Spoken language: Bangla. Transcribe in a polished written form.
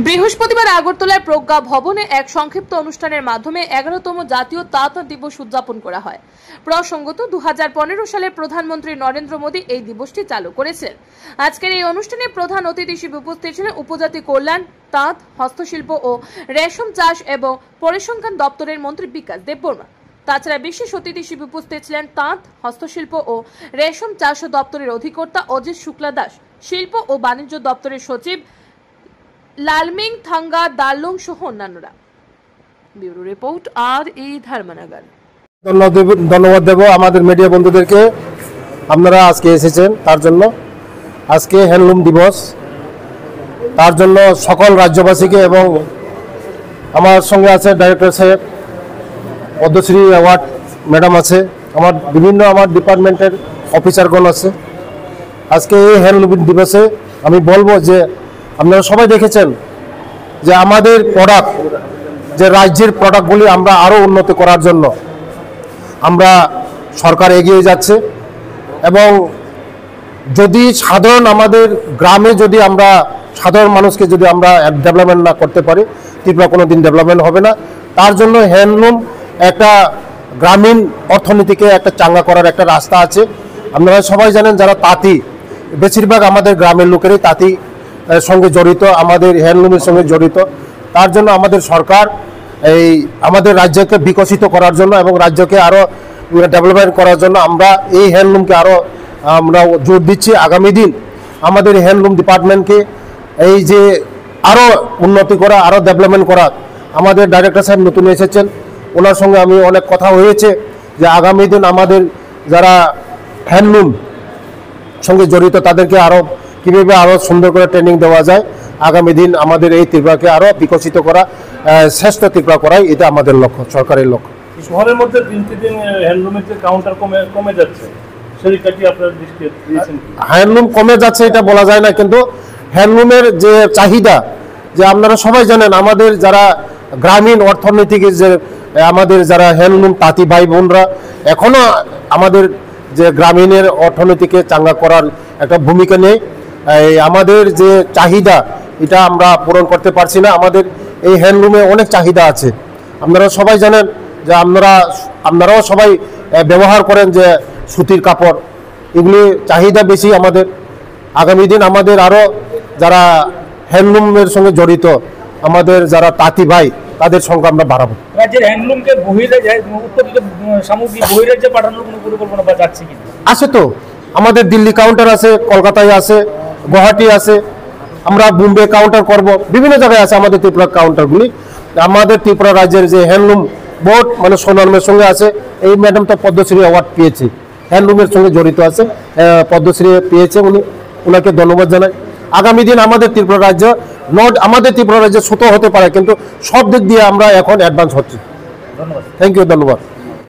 বৃহস্পতিবার আগরতলার প্রজ্ঞা ভবনে এক সংক্ষিপ্ত অনুষ্ঠানের মাধ্যমে 11তম জাতীয় তাঁত দিবস উদযাপন করা হয়। প্রসঙ্গত 2015 সালে প্রধানমন্ত্রী নরেন্দ্র মোদী এই দিবসটি চালু করেছেন। আজকের এই অনুষ্ঠানে প্রধান অতিথি হিসেবে উপস্থিত ছিলেন উপজাতি কল্যাণ, তাঁত, হস্তশিল্প ও রেশম চাষ এবং পরিসংখ্যান দপ্তরের মন্ত্রী বিকাশ দেববর্মা। তাছাড়া বিশেষ অতিথি হিসেবে উপস্থিত ছিলেন তাঁত, হস্তশিল্প ও রেশম চাষ দপ্তরের অধিকর্তা অজিত শুক্লা দাস, শিল্প ও বাণিজ্য দপ্তরের সচিব লালমিং থাঙ্গা দালুং সহ অন্যান্যরা। Bureau report R E. ধর্মনগর। ধন্যবাদ দেব আমাদের মিডিয়া বন্ধুদেরকে, আপনারা আজকে এসেছেন তার জন্য। আজকে হ্যান্ডলুম দিবস, তার জন্য সকল রাজ্যবাসীকে এবং আমার সঙ্গে আছে ডাইরেক্টর সাহেব, পদ্মশ্রী অ্যাওয়ার্ড ম্যাডাম আছে, আমার বিভিন্ন আমার ডিপার্টমেন্টের অফিসারগণ আছে। আজকে এই হ্যান্ডলুম দিবসে আমি বলবো যে আপনারা সবাই দেখেছেন যে আমাদের প্রোডাক্ট, যে রাজ্যের প্রোডাক্টগুলি আমরা আরও উন্নত করার জন্য আমরা সরকার এগিয়ে যাচ্ছে। এবং যদি সাধারণ আমাদের গ্রামে যদি আমরা সাধারণ মানুষকে যদি আমরা ডেভেলপমেন্ট না করতে পারি, ত্রিপুরা কোনো দিন ডেভেলপমেন্ট হবে না। তার জন্য হ্যান্ডলুম একটা গ্রামীণ অর্থনীতিকে একটা চাঙ্গা করার একটা রাস্তা আছে। আপনারা সবাই জানেন যারা তাঁতি, বেশিরভাগ আমাদের গ্রামের লোকেরই তাঁতি সঙ্গে জড়িত, আমাদের হ্যান্ডলুমের সঙ্গে জড়িত। তার জন্য আমাদের সরকার এই আমাদের রাজ্যকে বিকশিত করার জন্য এবং রাজ্যকে আরও ডেভেলপমেন্ট করার জন্য আমরা এই হ্যান্ডলুমকে আরও আমরা জোর দিচ্ছি। আগামী দিন আমাদের হ্যান্ডলুম ডিপার্টমেন্টকে এই যে আরও উন্নতি করা, আরও ডেভেলপমেন্ট করা, আমাদের ডাইরেক্টর সাহেব নতুন এসেছেন, ওনার সঙ্গে আমি অনেক কথা হয়েছে যে আগামী দিন আমাদের যারা হ্যান্ডলুম সঙ্গে জড়িত তাদেরকে আরও কীভাবে আরও সুন্দর করে ট্রেনিং দেওয়া যায়। আগামী দিন আমাদের এই ত্রিপুরাকে আরও বিকশিত করা, শ্রেষ্ঠ ত্রিপুরা করাই এটা আমাদের লক্ষ্য, সরকারের লক্ষ্য। শহরের মধ্যে দিনকে দিন হ্যান্ডলুমের যে কাউন্টার কমে যাচ্ছে, সেটা কি আপনারা দৃষ্টি দিয়েছেন? হ্যান্ডলুম কমে যাচ্ছে এটা বলা যায় না, কিন্তু হ্যান্ডলুমের যে চাহিদা, যে আপনারা সবাই জানেন আমাদের যারা গ্রামীণ অর্থনীতিকে যে আমাদের যারা হ্যান্ডলুম তাঁতি ভাই বোনরা এখনও আমাদের যে গ্রামীণের অর্থনীতিকে চাঙ্গা করার একটা ভূমিকা নেই। আমাদের যে চাহিদা এটা আমরা পূরণ করতে পারছি না। আমাদের এই হ্যান্ডলুমে অনেক চাহিদা আছে। আপনারা সবাই জানেন যে আপনারাও সবাই ব্যবহার করেন যে সুতির কাপড়, এগুলি চাহিদা বেশি আমাদের। আগামী দিন আমাদের আরও যারা হ্যান্ডলুমের সঙ্গে জড়িত আমাদের যারা তাঁতি ভাই তাদের সংখ্যা আমরা বাড়াবো। রাজ্যের হ্যান্ডলুমকে উৎপাদিত সামগ্রী বহিরাজ্যে পাঠানোর কোনো পরিকল্পনা বা যাচ্ছে কি? আছে তো, আমাদের দিল্লি কাউন্টার আছে, কলকাতায় আছে, গুয়াহাটি আছে, আমরা বোম্বে কাউন্টার করব, বিভিন্ন জায়গায় আছে আমাদের ত্রিপুরা কাউন্টারগুলি। আমাদের ত্রিপুরা রাজ্যের যে হ্যান্ডলুম বোর্ড মানে সোনারমের সঙ্গে আছে, এই ম্যাডাম তো পদ্মশ্রী অ্যাওয়ার্ড পেয়েছে, হ্যান্ডলুমের সঙ্গে জড়িত আছে, পদ্মশ্রী পেয়েছে উনি, ওনাকে ধন্যবাদ জানাই। আগামী দিন আমাদের ত্রিপুরা রাজ্য আমাদের ত্রিপুরা রাজ্য ছোট হতে পারে, কিন্তু সব দিক দিয়ে আমরা এখন অ্যাডভান্স হচ্ছি। ধন্যবাদ, থ্যাংক ইউ, ধন্যবাদ।